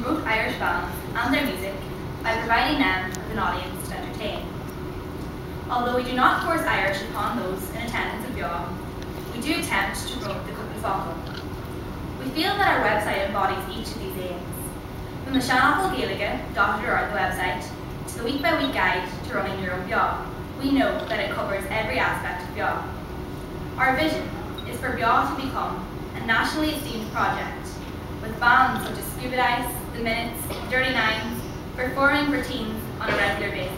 promote Irish bands and their music by providing them with an audience to entertain. Although we do not force Irish upon those in attendance at BEO, we do attempt to promote the Cúpla Focal. We feel that our website embodies each of these aims. From the Seanachal Gaeilge dotted around the website to the week-by-week guide to running your own BEO, we know that it covers every aspect of BEO. Our vision is for BEO to become a nationally esteemed project, with bands such as Scuba Dice, The Minutes, Dirty Nines, performing for teens on a regular basis.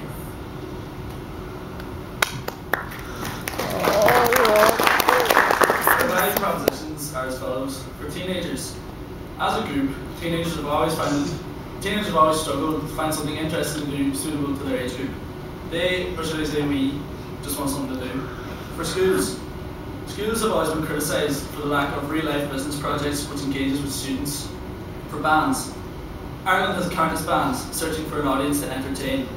Our value propositions are as follows. For teenagers, as a group, teenagers have always struggled to find something interesting to do suitable to their age group. They, or should I say we, just want something to do. For schools have always been criticised for the lack of real-life business projects which engages with students. For bands, Ireland has countless bands searching for an audience to entertain.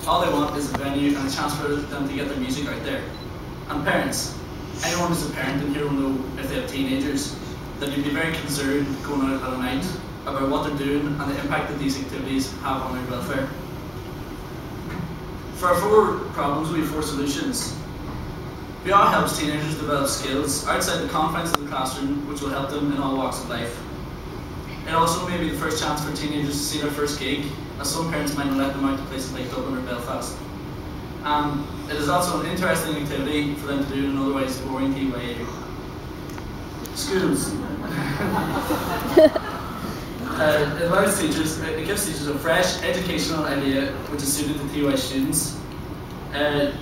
All they want is a venue and a chance for them to get their music out there. And parents, anyone who's a parent in here will know if they have teenagers that you'd be very concerned going out at a night about what they're doing and the impact that these activities have on their welfare. For our 4 problems, we have 4 solutions. BEO helps teenagers develop skills outside the confines of the classroom, which will help them in all walks of life. It also may be the first chance for teenagers to see their first gig, as some parents might not let them out to places like Dublin or Belfast. It is also an interesting activity for them to do in an otherwise boring TY. Schools. It gives teachers a fresh educational idea which is suited to TY students.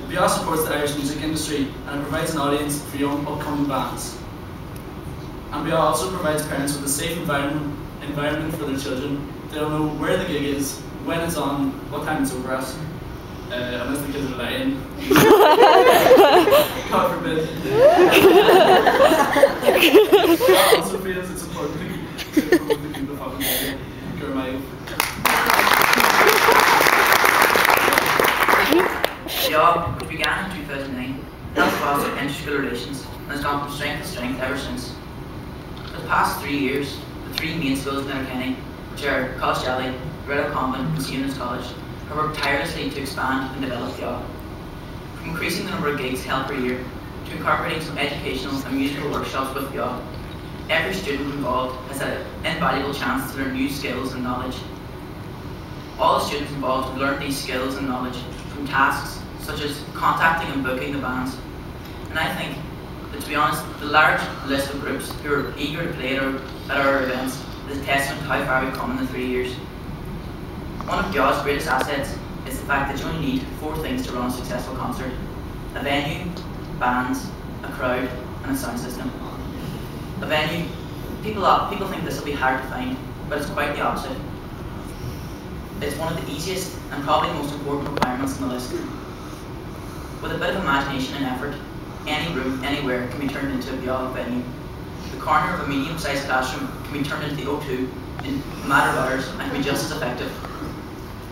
BEO supports the Irish music industry and it provides an audience for young upcoming bands. And BEO also provides parents with a safe environment for their children. They'll know where the gig is, when it's on, what time it's over at, unless the kids are lying. God forbid. BEO also feels it's important to promote the Cúpla Focal area. Caoimhe. BEO, which began in 2009, helps foster inter-school relations and has gone from strength to strength ever since. For the past 3 years, the 3 main schools in Caoimhe, which are College Jelly, Red Convent and St. Eunan's College, have worked tirelessly to expand and develop BEO. From increasing the number of gigs held per year, to incorporating some educational and musical workshops with BEO, every student involved has had an invaluable chance to learn new skills and knowledge. All the students involved have learned these skills and knowledge from tasks such as contacting and booking the bands. And I think that, to be honest, the large list of groups who are eager to play at our events is a testament to how far we've come in the 3 years. One of BEO's greatest assets is the fact that you only need 4 things to run a successful concert: a venue, bands, a crowd, and a sound system. A venue, people think this will be hard to find, but it's quite the opposite. It's one of the easiest and probably the most important requirements on the list. With a bit of imagination and effort, any room, anywhere can be turned into a BEO venue. The corner of a medium-sized classroom can be turned into the O2 in a matter of hours and can be just as effective.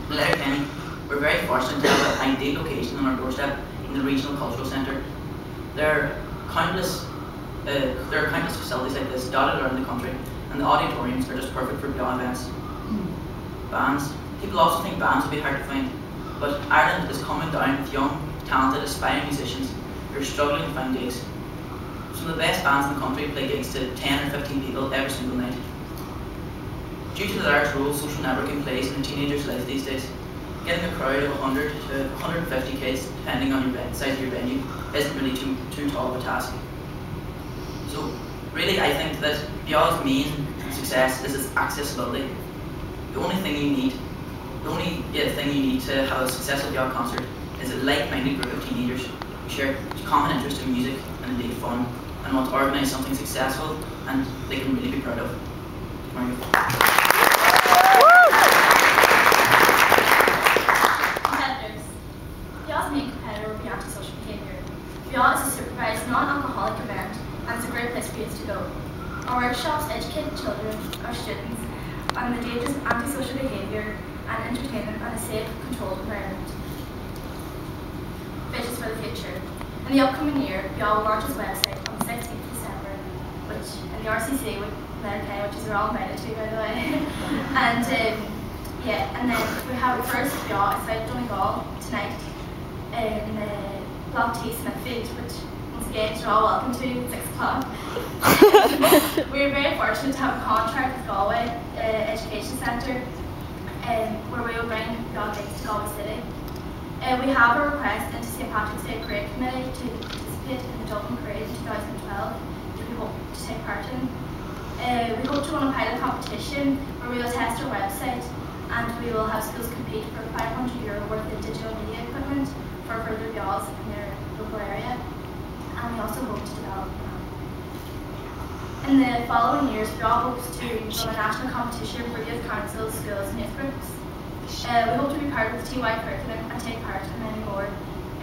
In Letterkenny, we're very fortunate to have an ideal location on our doorstep in the Regional Cultural Centre. There are countless facilities like this dotted around the country, and the auditoriums are just perfect for BEO events. Bands. People also think bands will be hard to find, but Ireland is coming down with young, talented, aspiring musicians who are struggling to find gigs. Some of the best bands in the country play gigs to 10 or 15 people every single night. Due to the large role social networking plays in a teenager's life these days, getting a crowd of 100 to 150 kids, depending on your size of your venue, isn't really too tall of a task. So really, I think that BEO's main success is its accessibility. The only thing you need to have a successful BEO concert is a like-minded group of teenagers who share a common interest in music and indeed fun, and want to organise something successful and they can really be proud of. Competitors. BEO's main competitor would be antisocial behaviour. BEO is a supervised non-alcoholic event and it's a great place for kids to go. Our workshops educate children, our students, on the dangers of antisocial behaviour and entertainment in a safe, controlled environment. Visions for the future. In the upcoming year, BEO will launch its website on the 16th of December, which in the RCC with Letterkenny, which is we're all invited to, by the way. And yeah, and then we have our first BEO outside Donegal tonight in the Block T Smithfield, which once again you're all welcome to at 6 o'clock. We're very fortunate to have a contract with Galway Education Centre where we will bring BEO gigs to Galway City. We have a request into St Patrick's Day Parade Committee to participate in the Dublin Parade in 2012, which we hope to take part in. We hope to run a pilot competition where we will test our website and we will have schools compete for €500 worth of digital media equipment for further BEOs in their local area. And we also hope to develop in the following years, BEO hopes to run a national competition for youth councils, schools and youth groups. We hope to be part of the TY curriculum and take part in many more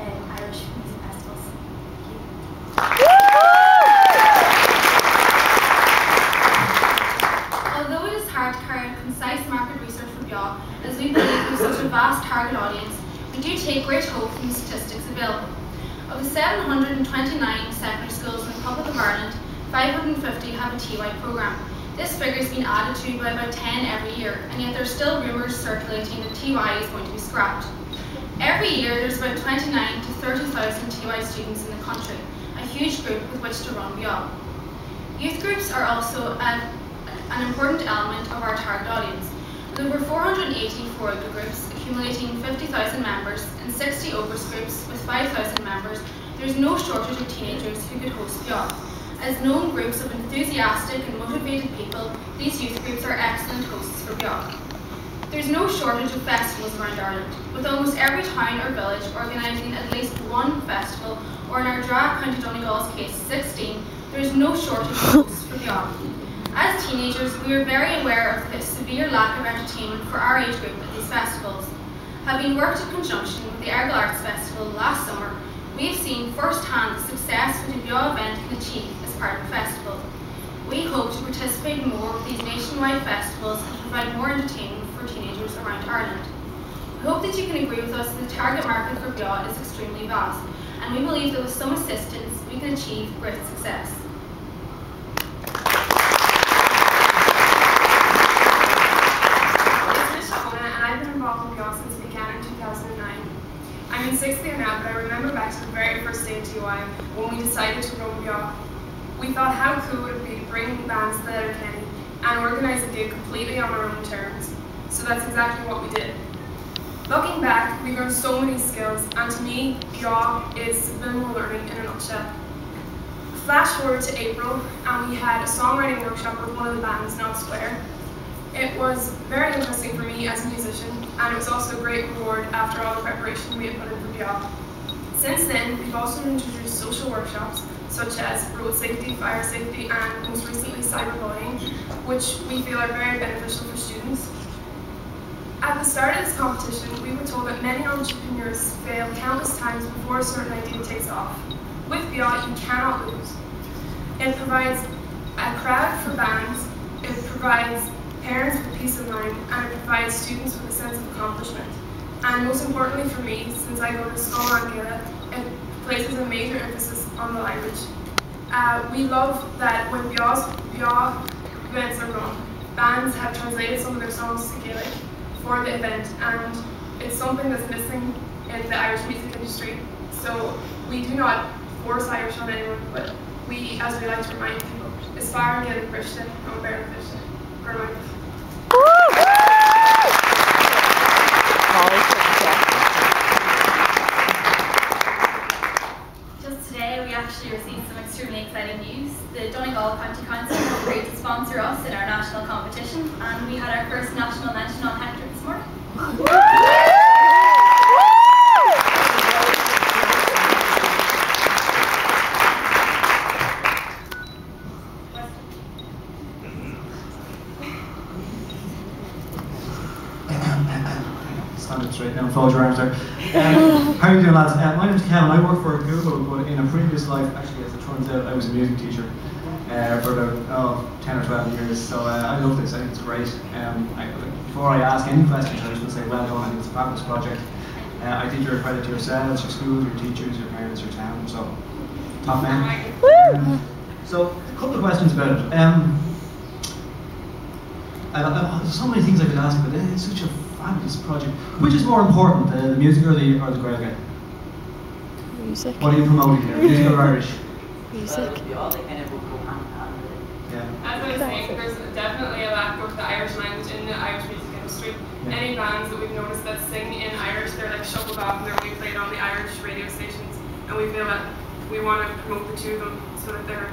Irish music festivals. Thank you. Although it is hard to carry out concise market research for BEO, as we believe we have such a vast target audience, we do take great hope from the statistics available. Of the 729 secondary schools in the Republic of Ireland, 550 have a TY programme. This figure has been added to by about 10 every year, and yet there are still rumours circulating that TY is going to be scrapped. Every year there's about 29 to 30,000 TY students in the country, a huge group with which to run BEO. Youth groups are also an important element of our target audience. With over 480 foreigner groups accumulating 50,000 members and 60 Overs groups with 5,000 members, there is no shortage of teenagers who could host BEO. As known groups of enthusiastic and motivated people, these youth groups are excellent hosts for BEO. There is no shortage of festivals around Ireland, with almost every town or village organising at least one festival, or in our Dra County Donegal's case 16, there is no shortage of hosts for BEO. As teenagers, we are very aware of the severe lack of entertainment for our age group at these festivals. Having worked in conjunction with the Argyll Arts Festival last summer, we have seen firsthand the success which a BEO event can achieve as part of a festival. We hope to participate more with these nationwide festivals and provide more entertainment for teenagers around Ireland. We hope that you can agree with us that the target market for BEO is extremely vast, and we believe that with some assistance we can achieve great success. Since it began in 2009. I'm in 6th year now, but I remember back to the very first day of TY when we decided to run BEO. We thought how cool would it be to bring bands to Letterkenny and organise a gig completely on our own terms. So that's exactly what we did. Looking back, we learned so many skills, and to me, BEO is subliminal learning in a nutshell. Flash forward to April, and we had a songwriting workshop with one of the bands, Not Square. It was very interesting for me as a musician, and it was also a great reward after all the preparation we had put in for BEO. Since then, we've also introduced social workshops, such as road safety, fire safety, and most recently cyberbullying, which we feel are very beneficial for students. At the start of this competition, we were told that many entrepreneurs fail countless times before a certain idea takes off. With BEO, you cannot lose. It provides a crowd for bands, it provides parents with peace of mind, and it provides students with a sense of accomplishment. And most importantly for me, since I go to school in Gaelic, it places a major emphasis on the language. We love that when BEO events are run, bands have translated some of their songs to Gaelic for the event, and it's something that's missing in the Irish music industry. So we do not force Irish on anyone, but we, as we like to remind people, aspire and get a Christian, no better Christian. Just today we actually received some extremely exciting news. The Donegal County Council agreed to sponsor us in our national competition, and we had our first national mention on Hector this morning. Stand up straight now, fold your arms there. How are you doing, lads? My name is Kevin. I work for Google, but in a previous life, actually, as it turns out, I was a music teacher for about 10 or 12 years. So I love this. I think it's great. Before I ask any questions, I just want to say well done. I think it's a fabulous project. I think you're a credit to yourselves, your schools, your teachers, your parents, your town. So top man. So a couple of questions about it. There's so many things I could ask, but it's such a fabulous project. Which is more important, the music or the Gaeilge? Music. What are you promoting here, music or Irish? Music. They all kind of go hand in hand. Yeah. As I was saying, there's definitely a lack of the Irish language in the Irish music industry. Yeah. Any bands that we've noticed that sing in Irish, they're like shuffled off and they're only played on the Irish radio stations. And we feel that we want to promote the two of them so that they're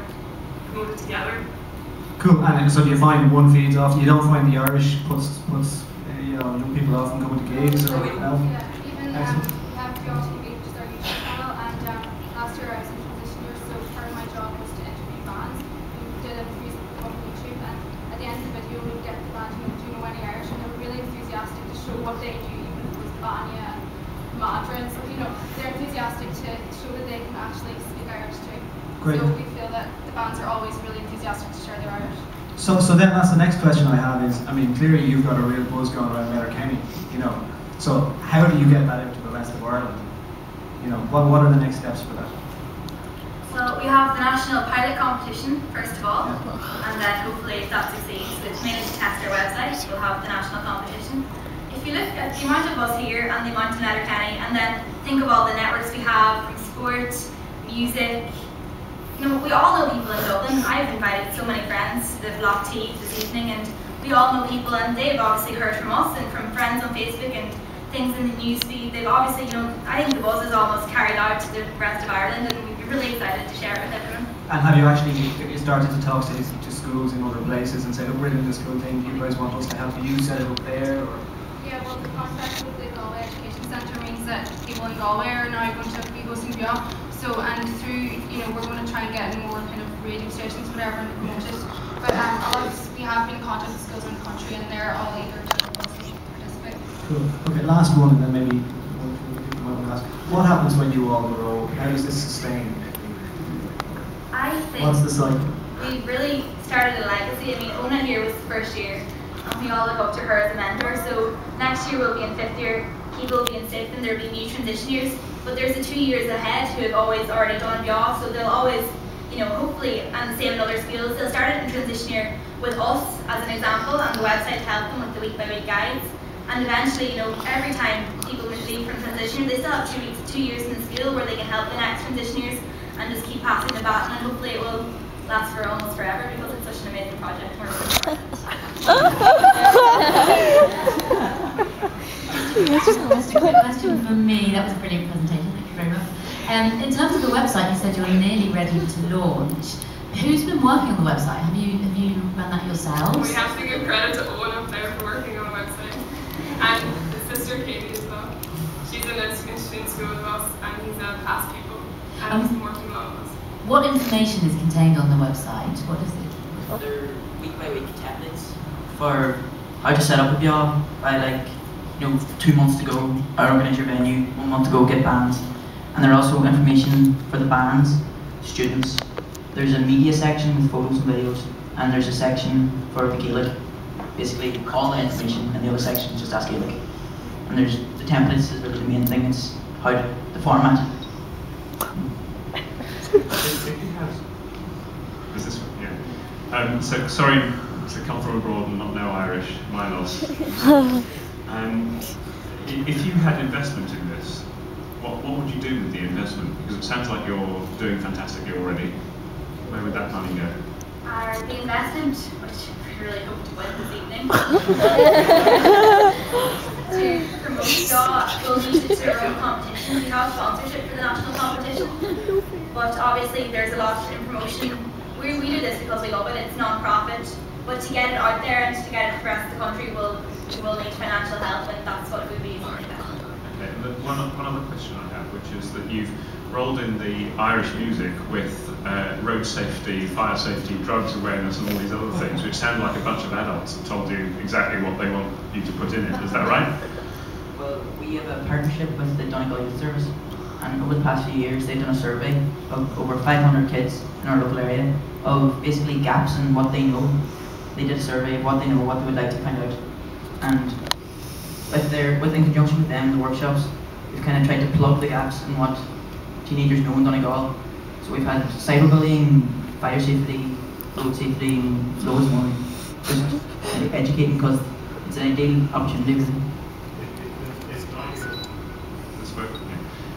promoted together. Cool, and so do you find one feeds off, you don't find the Irish puts young people off and coming to gigs or no? Yeah, even Excellent. we have BEO TV, which is our YouTube channel, and last year I was in transition year, so part of my job was to interview bands. We did a music on YouTube, and at the end of the video we would get the band who do know any Irish, and they were really enthusiastic to show what they knew, even if it was Banya and Madrid, so they're enthusiastic to show that they can actually speak Irish too. Great. So we feel that the bands are always really enthusiastic to share their Irish. So then that's the next question I have is, I mean, clearly you've got a real buzz going around Letterkenny, so how do you get that out to the rest of Ireland? What are the next steps for that? Well, we have the national pilot competition, first of all, and then hopefully if that succeeds, which mainly to test our website, we'll have the national competition. If you look at the amount of us here and the amount in Letterkenny, and then think of all the networks we have from sport, music, we all know people in Dublin. I've invited so many friends to the block tea this evening, and we all know people, and they've obviously heard from us and from friends on Facebook and things in the newsfeed. They've obviously, I think the buzz is almost carried out to the rest of Ireland, and we'd be really excited to share it with everyone. And have you actually started to talk to schools in other places and say, look, we're doing this cool thing, do you guys want us to help you set it up there? Or? Yeah, well, the concept with the Galway Education Centre means that people in Galway are now going to be hosting BEO. So, and through, we're going to try and get more kind of radio stations, whatever, and promote it. But we have been in contact with schools around the country, and they're all eager to participate. Cool. Okay, last one, and then maybe one want to ask. What happens when you all grow? How does this sustain? I think What's the cycle? we really started a legacy. I mean, Oonagh here was the first year, and we all look up to her as a mentor. So next year we'll be in 5th year, people will be in 6th, and there'll be new transition years. But there's the 2 years ahead who have always already done BEO, so they'll always, hopefully, and the same in other schools, they'll start it in transition year with us as an example, and the website to help them with the week-by-week guides. And eventually, every time people leave from transition year, they still have 2 years in the school where they can help the next transition years and just keep passing the baton, and hopefully it will last for almost forever because it's such an amazing project. Just a quick question from me. That was a brilliant presentation. Thank you very much. In terms of the website, you said you're nearly ready to launch. Who's been working on the website? Have you run that yourselves? We have to give credit to Owen up there for working on the website, and his sister Katie as well. She's in school with us, and he's a past pupil, and he's been working a lot with us. What information is contained on the website? What is it? They're week-by-week templates for how to set up a BEO by 2 months to go, organise your venue, 1 month to go, get bands. And there are also information for the bands, students. There's a media section with photos and videos, and there's a section for the Gaelic. Basically, all the information, and the other section is just Ask Gaelic. And there's the templates is really the main thing. It's the format. Is this one? Yeah. So sorry to come from abroad and not know Irish, my loss. If you had investment in this, what would you do with the investment? Because it sounds like you're doing fantastically already. Where would that money go? The investment, which we really hope to win this evening, to promote BEO, we'll need it to our own competition. We have sponsorship for the national competition, but obviously there's a lot in promotion. We do this because we love it, it's non-profit, but to get it out there and to get it to the rest of the country, we'll need financial help, and that's what we'll be using for that. Okay, and one other question I have, which is that you've rolled in the Irish music with road safety, fire safety, drugs awareness, and all these other things, which sound like a bunch of adults have told you exactly what they want you to put in it. Is that right? Well, we have a partnership with the Donegal Youth Service, and over the past few years they've done a survey of over 500 kids in our local area of basically gaps in what they know. They did a survey of what they know, what they would like to find out, and in conjunction with them, the workshops, we've kind of tried to plug the gaps in what teenagers know in Donegal. So we've had cyberbullying, fire safety, road safety, and loads more. just educating, because it's an ideal opportunity. Really.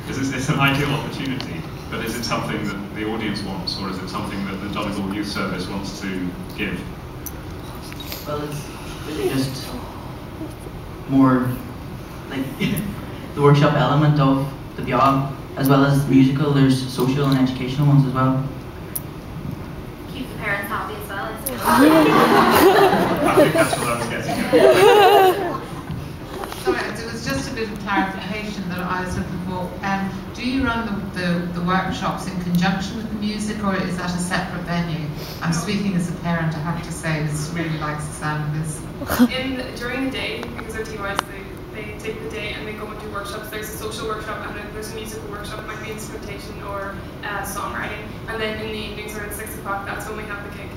It's an ideal opportunity, but is it something that the audience wants, or is it something that the Donegal Youth Service wants to give? Well, it's really just more like the workshop element of the BEO, as well as musical. There's social and educational ones as well. Keep the parents happy as well, I suppose. I think that's what I was getting at. Sorry, it was just a bit of clarification that I was looking for. Do you run the workshops in conjunction with the music, or is that a separate venue? I'm speaking as a parent, I have to say, this really likes the sound of this. During the day, because our TYs, they take the day and they go and do workshops. There's a social workshop and then there's a musical workshop, it might be instrumentation or songwriting. And then in the evenings around 6 o'clock, that's when we have the gig.